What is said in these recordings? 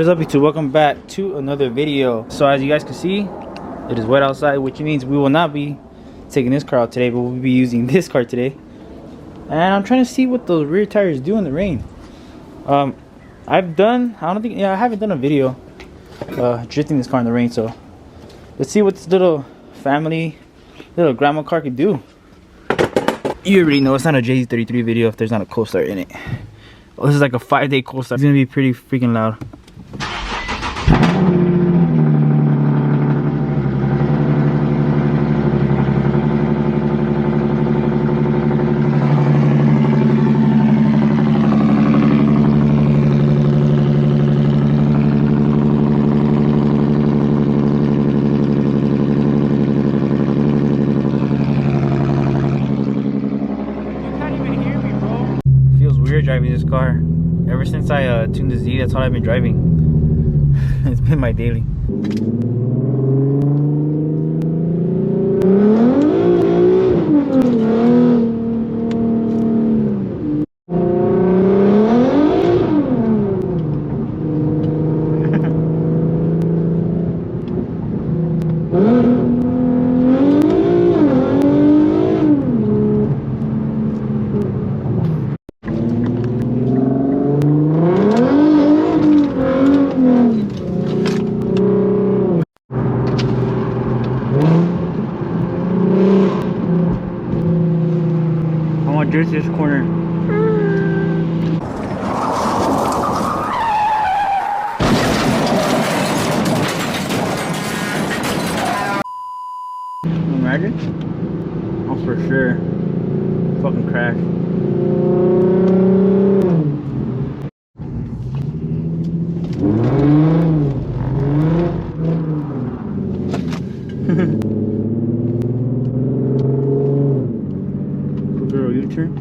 is up, YouTube? Welcome back to another video. So as you guys can see, it is wet outside, which means we will not be taking this car out today, but we'll be using this car today. And I'm trying to see what those rear tires do in the rain. I haven't done a video drifting this car in the rain, so let's see what this little grandma car can do. You already know it's not a JZ33 video if there's not a cold start in it. Oh, this is like a 5-day cold start. It's gonna be pretty freaking loud. Driving this car ever since I tuned the Z. That's all I've been driving. It's been my daily. There's this corner. Imagine? Oh, for sure. Fucking crash. U-turn.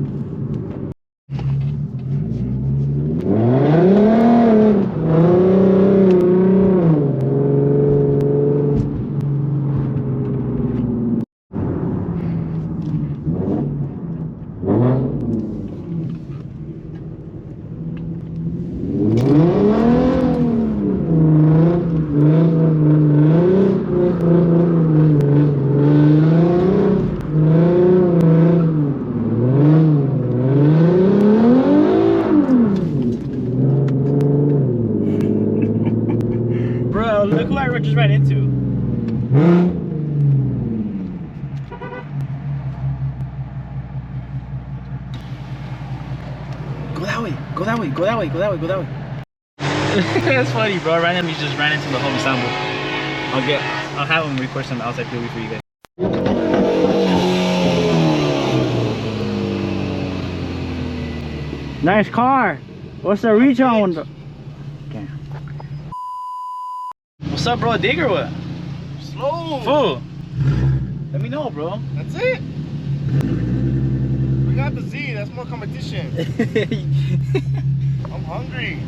Look who I just ran into. Go that way, go that way, go that way, go that way, go that way. That's funny, bro. Randomly just ran into the home ensemble. I'll have him record some outside POV for you guys. Nice car. What's the reach on? Okay. What's up, bro? Dig or what? Slow. Fool. Let me know, bro. That's it. We got the Z. That's more competition. I'm hungry.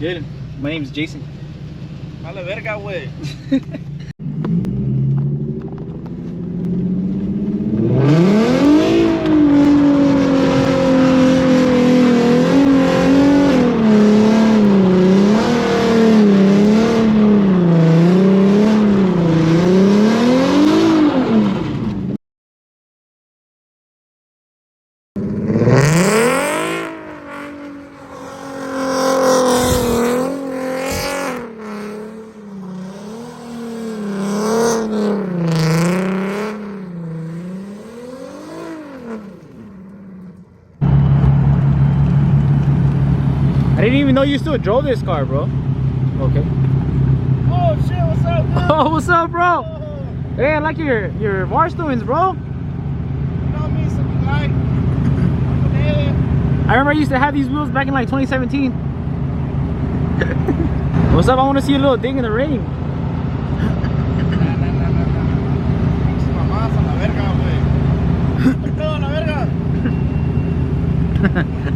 Good. My name's Jason. A la verga, wey. I didn't even know you still drove this car, bro. Okay. Oh shit, what's up, dude? Oh, what's up, bro? Oh. Hey, I like your Barstones, bro. You know me, something like. I remember I used to have these wheels back in like 2017. What's up? I want to see a little dig in the rain.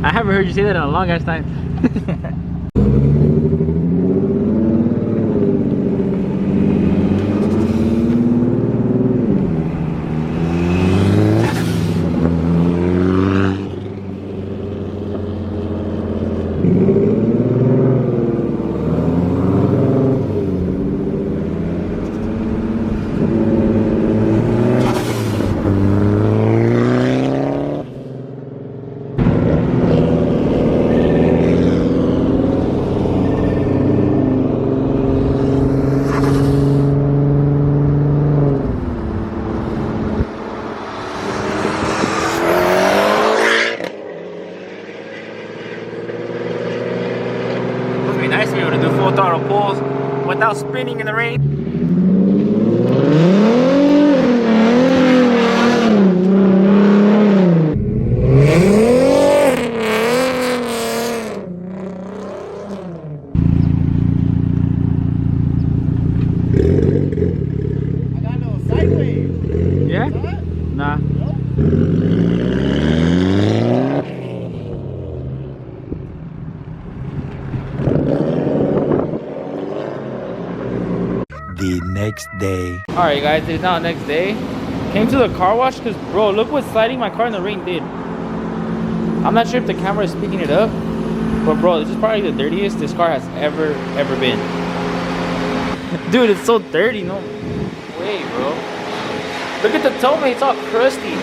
I haven't heard you say that in a long ass time. now spinning in the rain. I got no sideways. Yeah? What? Nah. The next day. Alright guys, it is now the next day. Came to the car wash because bro, look what sliding my car in the rain did. I'm not sure if the camera is picking it up, but bro, this is probably the dirtiest this car has ever been. Dude, it's so dirty, no way, bro. Look at the toe, man, it's all crusty.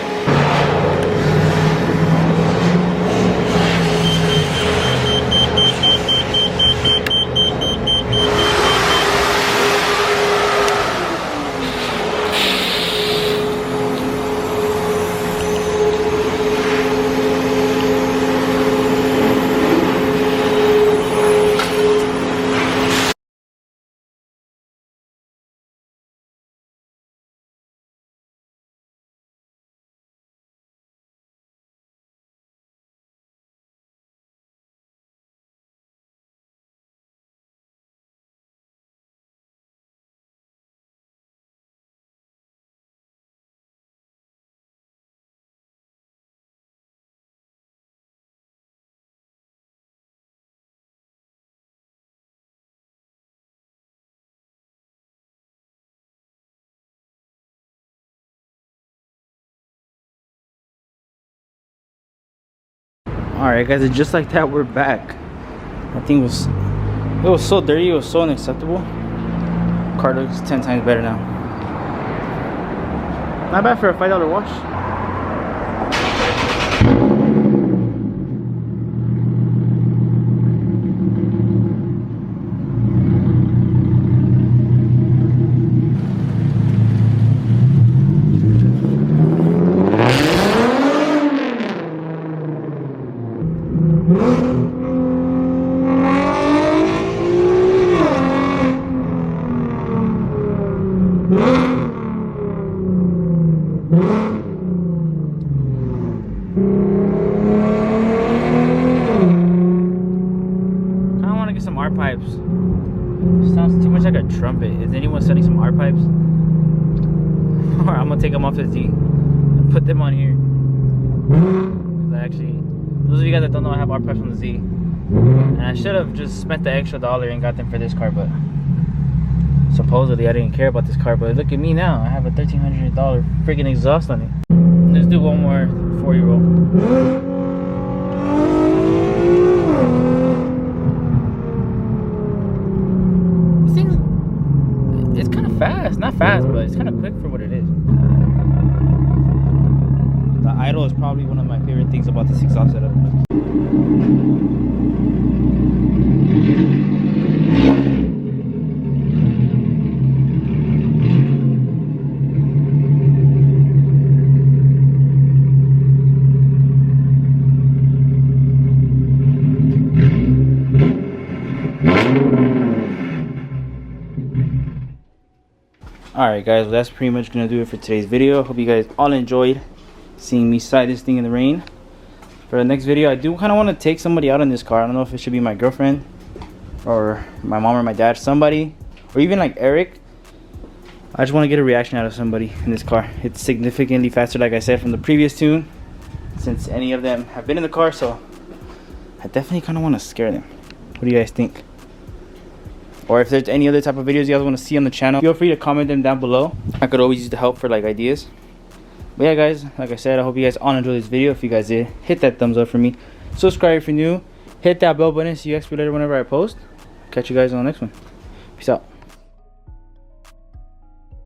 Alright guys, and just like that, we're back. That thing was, it was so dirty, it was so unacceptable. Car looks 10 times better now. Not bad for a $5 wash. R pipes. Sounds too much like a trumpet. Is anyone selling some R pipes? Or I'm gonna take them off the Z and put them on here. Actually, those of you guys that don't know, I have R pipes on the Z, and I should have just spent the extra $1 and got them for this car, but supposedly I didn't care about this car. But look at me now, I have a $1,300 freaking exhaust on it. Let's do one more 4-year-old. It's kind of fast, not fast, but it's kind of quick for what it is. The idle is probably one of my favorite things about this exhaust setup. Alright guys, well, that's pretty much gonna do it for today's video. Hope you guys all enjoyed seeing me slide this thing in the rain. For the next video, I do kind of want to take somebody out in this car. I don't know if it should be my girlfriend or my mom or my dad, somebody, or even like Eric. I just want to get a reaction out of somebody in this car. It's significantly faster, like I said, from the previous tune, since any of them have been in the car, so I definitely kind of want to scare them. What do you guys think? Or if there's any other type of videos you guys want to see on the channel, feel free to comment them down below. I could always use the help for like ideas. But yeah guys, like I said, I hope you guys all enjoyed this video. If you guys did, hit that thumbs up for me. Subscribe if you're new. Hit that bell button so you guys get later whenever I post. Catch you guys on the next one. Peace out.